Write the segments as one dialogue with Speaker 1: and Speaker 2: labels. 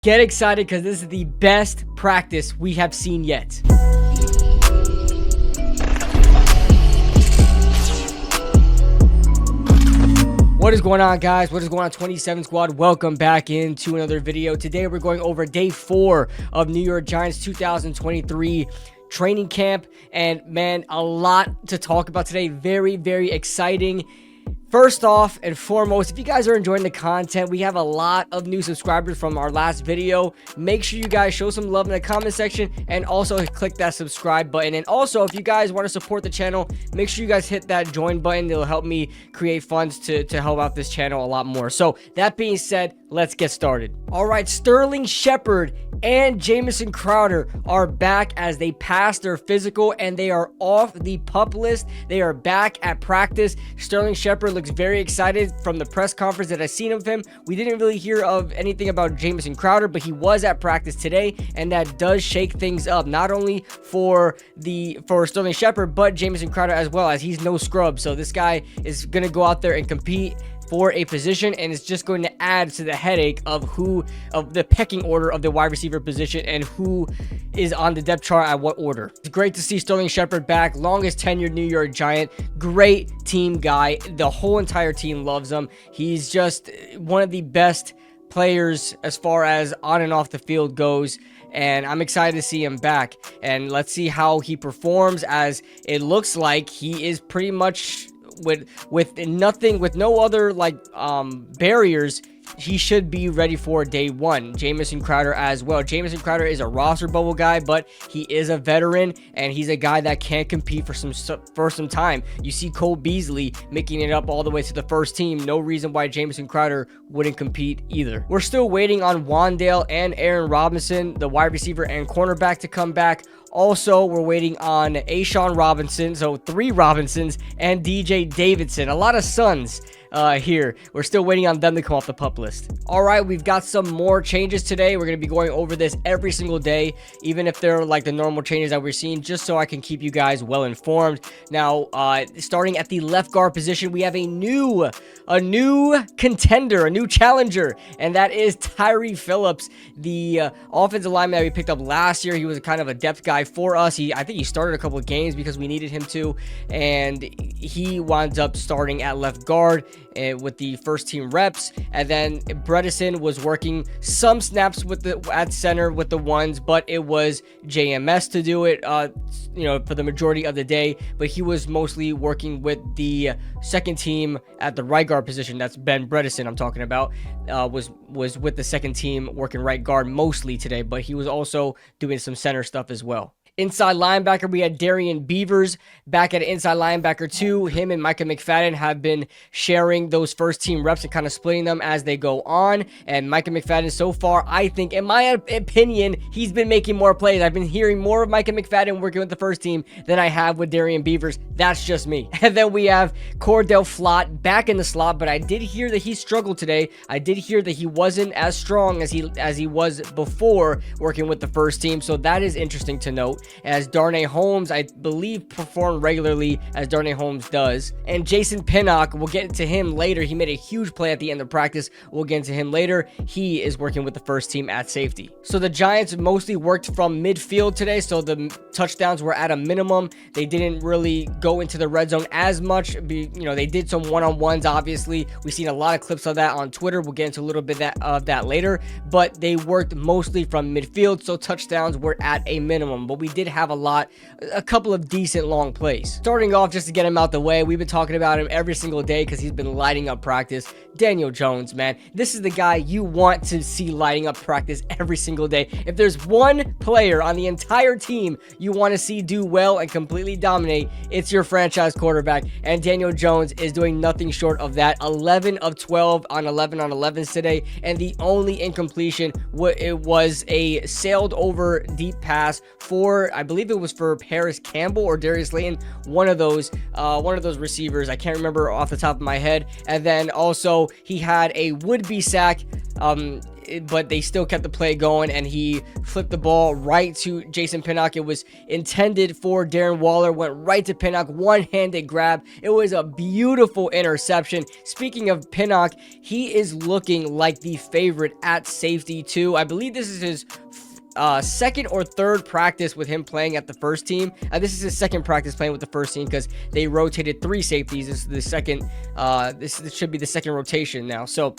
Speaker 1: Get excited because this is the best practice we have seen yet. What is going on, guys? What is going on, 27 Squad? Welcome back into another video. Today we're going over day 4 of New York Giants 2023 training camp, and man, a lot to talk about today. Very exciting. First off and foremost, if you guys are enjoying the content, we have a lot of new subscribers from our last video. Make sure you guys show some love in the comment section and also click that subscribe button. And also, if you guys want to support the channel, make sure you guys hit that join button. It'll help me create funds to help out this channel a lot more. So that being said, let's get started. All right, Sterling Shepard and Jamison Crowder are back as they passed their physical and they are off the PUP list. They are back at practice. Sterling Shepard looks very excited from the press conference that I seen of him. We didn't really hear of anything about Jamison Crowder, but he was at practice today, and that does shake things up, not only for Sterling Shepard, but Jamison Crowder as well, as he's no scrub. So this guy is going to go out there and compete for a position, and it's just going to add to the headache of the pecking order of the wide receiver position and who is on the depth chart at what order. It's great to see Sterling Shepard back, longest tenured New York Giant, great team guy. The whole entire team loves him. He's just one of the best players as far as on and off the field goes, and I'm excited to see him back. And let's see how he performs, as it looks like he is pretty much with no other barriers. He should be ready for day 1. Jamison Crowder as well. Jamison Crowder is a roster bubble guy, but he is a veteran, and he's a guy that can compete for some time. You see Cole Beasley making it up all the way to the first team. No reason why Jamison Crowder wouldn't compete either. We're still waiting on Wan'Dale and Aaron Robinson, the wide receiver and cornerback, to come back. Also, we're waiting on A'Shawn Robinson, so 3 Robinsons, and DJ Davidson. A lot of sons here. We're still waiting on them to come off the PUP list. All right, we've got some more changes today. We're going to be going over this every single day, even if they're like the normal changes that we're seeing, just so I can keep you guys well informed. Now, starting at the left guard position, we have a new contender, a new challenger, and that is Tyree Phillips, the offensive lineman that we picked up last year. He was kind of a depth guy for us. I think he started a couple of games because we needed him to, and he winds up starting at left guard with the first team reps. And then Bredesen was working some snaps at center with the ones, but it was JMS to do it for the majority of the day. But he was mostly working with the second team at the right guard position. That's Ben Bredesen I'm talking about. Was with the second team working right guard mostly today, but he was also doing some center stuff as well. Inside linebacker, we had Darrian Beavers back at inside linebacker 2. Him and Micah McFadden have been sharing those first team reps and kind of splitting them as they go on. And Micah McFadden, so far, I think, in my opinion, he's been making more plays. I've been hearing more of Micah McFadden working with the first team than I have with Darrian Beavers. That's just me. And then we have Cordell Flott back in the slot, but I did hear that he struggled today. I did hear that he wasn't as strong as he was before working with the first team, so that is interesting to note. As Darnay Holmes, I believe, performed regularly as Darnay Holmes does. And Jason Pinnock, we'll get to him later. He made a huge play at the end of practice. We'll get into him later. He is working with the first team at safety. So the Giants mostly worked from midfield today, so the touchdowns were at a minimum. They didn't really go into the red zone as much. They did some one-on-ones, obviously. We've seen a lot of clips of that on Twitter. We'll get into a little bit of that later. But they worked mostly from midfield, so touchdowns were at a minimum. But we did have a couple of decent long plays. Starting off, just to get him out the way, we've been talking about him every single day because he's been lighting up practice. Daniel Jones, man, this is the guy you want to see lighting up practice every single day. If there's one player on the entire team you want to see do well and completely dominate, it's your franchise quarterback, and Daniel Jones is doing nothing short of that. 11 of 12 on 11 on 11s today, and the only incompletion was a sailed over deep pass for, I believe it was for Paris Campbell or Darius Slayton, one of those receivers. I can't remember off the top of my head. And then also he had a would-be sack but they still kept the play going, and he flipped the ball right to Jason Pinnock. It was intended for Darren Waller, went right to Pinnock, one-handed grab. It was a beautiful interception. Speaking of Pinnock, he is looking like the favorite at safety too. I believe this is his second or third practice with him playing at the first team. This is his second practice playing with the first team because they rotated 3 safeties. This is the second. This should be the second rotation now. So.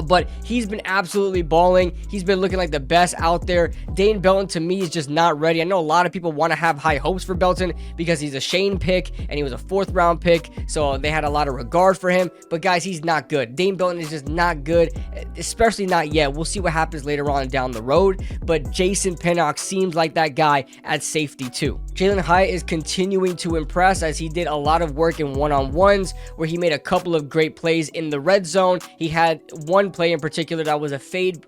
Speaker 1: But he's been absolutely balling. He's been looking like the best out there. Dane Belton, to me, is just not ready. I know a lot of people want to have high hopes for Belton because he's a Shane pick and he was a 4th round pick, so they had a lot of regard for him. But guys, he's not good. Dane Belton is just not good, especially not yet. We'll see what happens later on down the road. But Jason Pinnock seems like that guy at safety too. Jalen Hyatt is continuing to impress as he did a lot of work in one-on-ones where he made a couple of great plays in the red zone. He had one play in particular that was a fade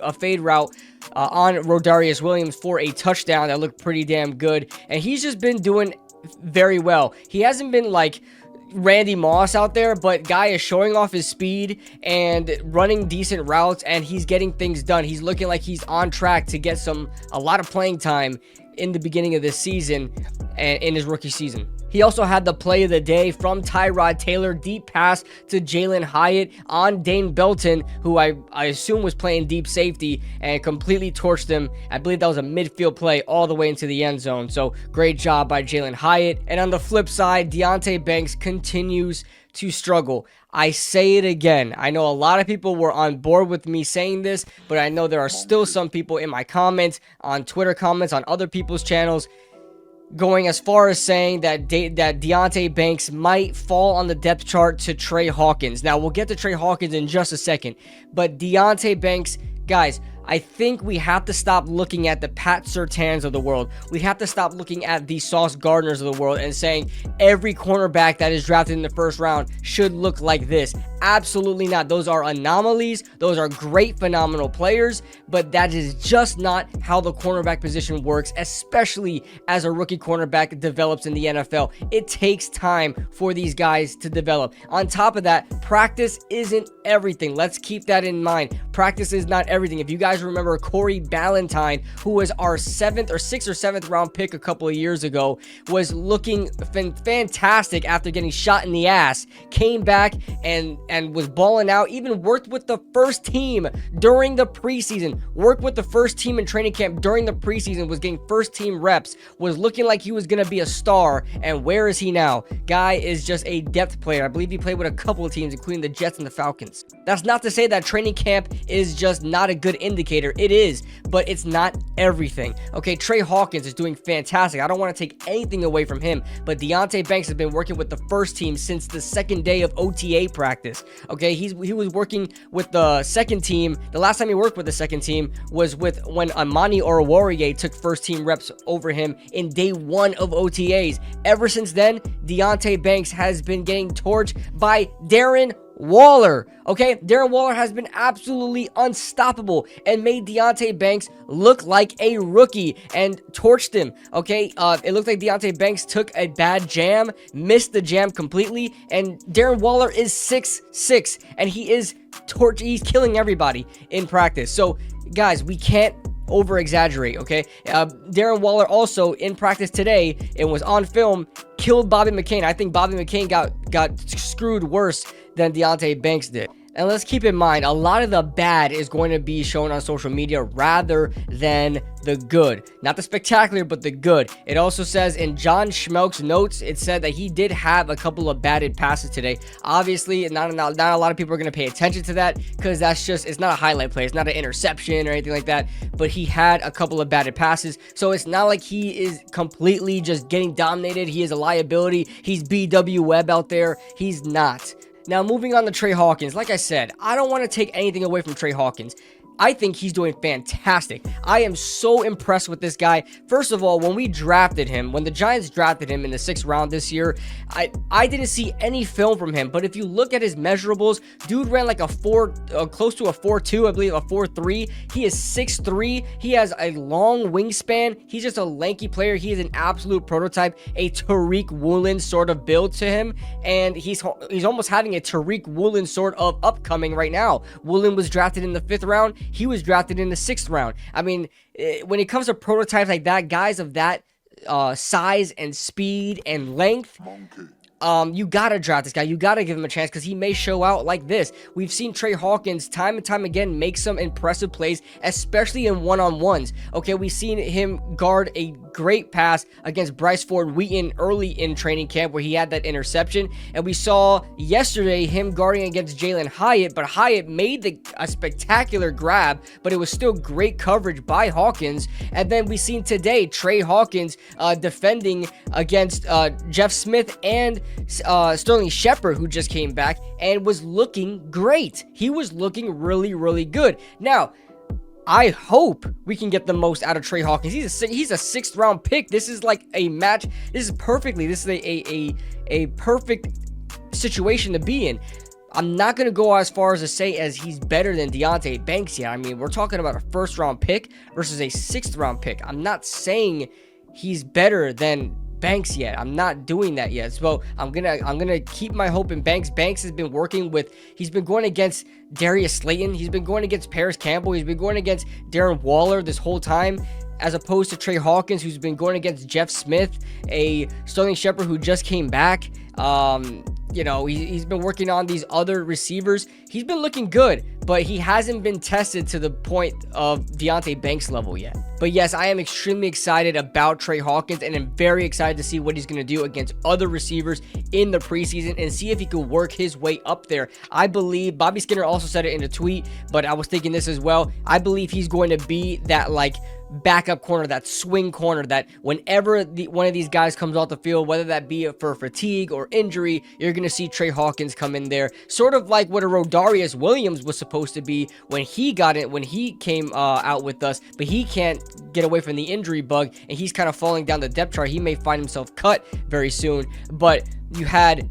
Speaker 1: route on Rodarius Williams for a touchdown that looked pretty damn good, and he's just been doing very well. He hasn't been like Randy Moss out there, but guy is showing off his speed and running decent routes, and he's getting things done. He's looking like he's on track to get a lot of playing time in the beginning of this season and in his rookie season. He also had the play of the day from Tyrod Taylor, deep pass to Jalen Hyatt on Dane Belton, who I assume was playing deep safety, and completely torched him. I believe that was a midfield play all the way into the end zone. So great job by Jalen Hyatt. And on the flip side, Deontay Banks continues to struggle. I say it again. I know a lot of people were on board with me saying this, but I know there are still some people in my comments, on Twitter comments, on other people's channels, going as far as saying that Deontay Banks might fall on the depth chart to Tre Hawkins. Now, we'll get to Tre Hawkins in just a second, but Deontay Banks, guys, I think we have to stop looking at the Pat Surtains of the world. We have to stop looking at the Sauce Gardners of the world and saying every cornerback that is drafted in the first round should look like this. Absolutely not. Those are anomalies. Those are great, phenomenal players, but that is just not how the cornerback position works, especially as a rookie cornerback develops in the NFL. It takes time for these guys to develop. On top of that, practice isn't everything. Let's keep that in mind. Practice is not everything. If you guys remember Corey Ballantyne, who was our 6th or 7th round pick a couple of years ago, was looking fantastic after getting shot in the ass, came back and was balling out, even worked with the first team during the preseason, worked with the first team in training camp during the preseason, was getting first team reps, was looking like he was going to be a star, and where is he now? Guy is just a depth player. I believe he played with a couple of teams, including the Jets and the Falcons. That's not to say that training camp is just not a good indicator. It is, but it's not everything. Okay, Tre Hawkins is doing fantastic. I don't want to take anything away from him, but Deontay Banks has been working with the first team since the second day of OTA practice. Okay, he was working with the second team. The last time he worked with the second team was when Amani Oruwariye took first team reps over him in day 1 of OTAs. Ever since then, Deontay Banks has been getting torched by Darren Waller. Okay, Darren Waller has been absolutely unstoppable and made Deontay Banks look like a rookie and torched him. Okay, it looked like Deontay Banks took a bad jam, missed the jam completely, and Darren Waller is 6'6", and he's killing everybody in practice. So guys, we can't over exaggerate. Okay, Darren Waller also in practice today, it was on film, killed Bobby McCain. I think Bobby McCain got screwed worse than Deontay Banks did. And let's keep in mind, a lot of the bad is going to be shown on social media rather than the good. Not the spectacular, but the good. It also says in John Schmelk's notes, it said that he did have a couple of batted passes today. Obviously, not a lot of people are going to pay attention to that because it's not a highlight play. It's not an interception or anything like that. But he had a couple of batted passes. So it's not like he is completely just getting dominated. He is a liability. He's BW Webb out there. He's not. Now, moving on to Tre Hawkins, like I said, I don't want to take anything away from Tre Hawkins. I think he's doing fantastic. I am so impressed with this guy. First of all, when we drafted him, when the Giants drafted him in the 6th round this year, I didn't see any film from him. But if you look at his measurables, dude ran like a close to a 4.2, I believe a 4.3. He is 6'3". He has a long wingspan. He's just a lanky player. He is an absolute prototype, a Tariq Woolen sort of build to him. And he's almost having a Tariq Woolen sort of upcoming right now. Woolen was drafted in the 5th round. he was drafted in the 6th round. I mean, when it comes to prototypes like that, guys of that size and speed and length, you gotta draft this guy. You gotta give him a chance because he may show out like this. We've seen Tre Hawkins time and time again make some impressive plays, especially in one-on-ones. Okay, we've seen him guard a great pass against Bryce Ford Wheaton early in training camp where he had that interception, and we saw yesterday him guarding against Jalen Hyatt, but Hyatt made a spectacular grab, but it was still great coverage by Hawkins. And then we seen today Tre Hawkins defending against Jeff Smith and Sterling Shepard, who just came back and was looking great. He was looking really, really good. Now, I hope we can get the most out of Tre Hawkins. He's a 6th round pick. This is like a match. This is a perfect situation to be in. I'm not going to go as far as to say as he's better than Deontay Banks yet. I mean, we're talking about a 1st round pick versus a 6th round pick. I'm not saying he's better than Banks yet. I'm not doing that yet. So I'm gonna keep my hope in Banks. Banks has been he's been going against Darius Slayton. He's been going against Paris Campbell. He's been going against Darren Waller this whole time, as opposed to Tre Hawkins, who's been going against Jeff Smith, a Sterling Shepard who just came back. You know, he's been working on these other receivers. He's been looking good, but he hasn't been tested to the point of Deontay Banks level yet. But yes, I am extremely excited about Tre Hawkins, and I'm very excited to see what he's going to do against other receivers in the preseason and see if he can work his way up there. I believe Bobby Skinner also said it in a tweet, but I was thinking this as well. I believe he's going to be that like backup corner, that swing corner, that whenever one of these guys comes off the field, whether that be for fatigue or injury, you're going to see Tre Hawkins come in there, sort of like what a Rodarius Williams was supposed to be when he came out with us, but he can't get away from the injury bug, and he's kind of falling down the depth chart. He may find himself cut very soon, but you had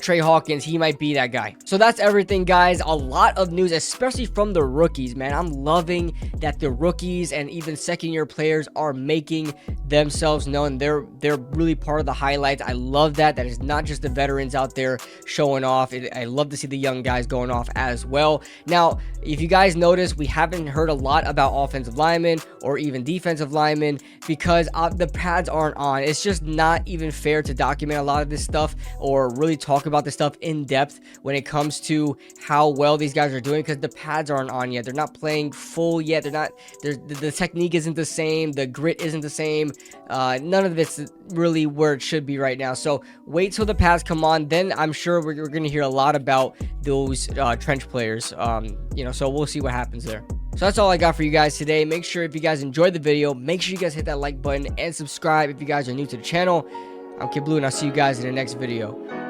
Speaker 1: Tre Hawkins, he might be that guy. So that's everything, guys. A lot of news, especially from the rookies, man. I'm loving that the rookies and even second-year players are making themselves known. They're really part of the highlights. I love that. That is not just the veterans out there showing off. I love to see the young guys going off as well. Now, if you guys notice, we haven't heard a lot about offensive linemen or even defensive linemen because the pads aren't on. It's just not even fair to document a lot of this stuff or really talk about this stuff in depth when it comes to how well these guys are doing, because the pads aren't on yet. They're not playing full yet. The technique isn't the same. The grit isn't the same. None of it's really where it should be right now. So wait till the pads come on. Then I'm sure we're going to hear a lot about those trench players. So we'll see what happens there. So that's all I got for you guys today. Make sure if you guys enjoyed the video, make sure you guys hit that like button and subscribe if you guys are new to the channel. I'm Kid Blue, and I'll see you guys in the next video.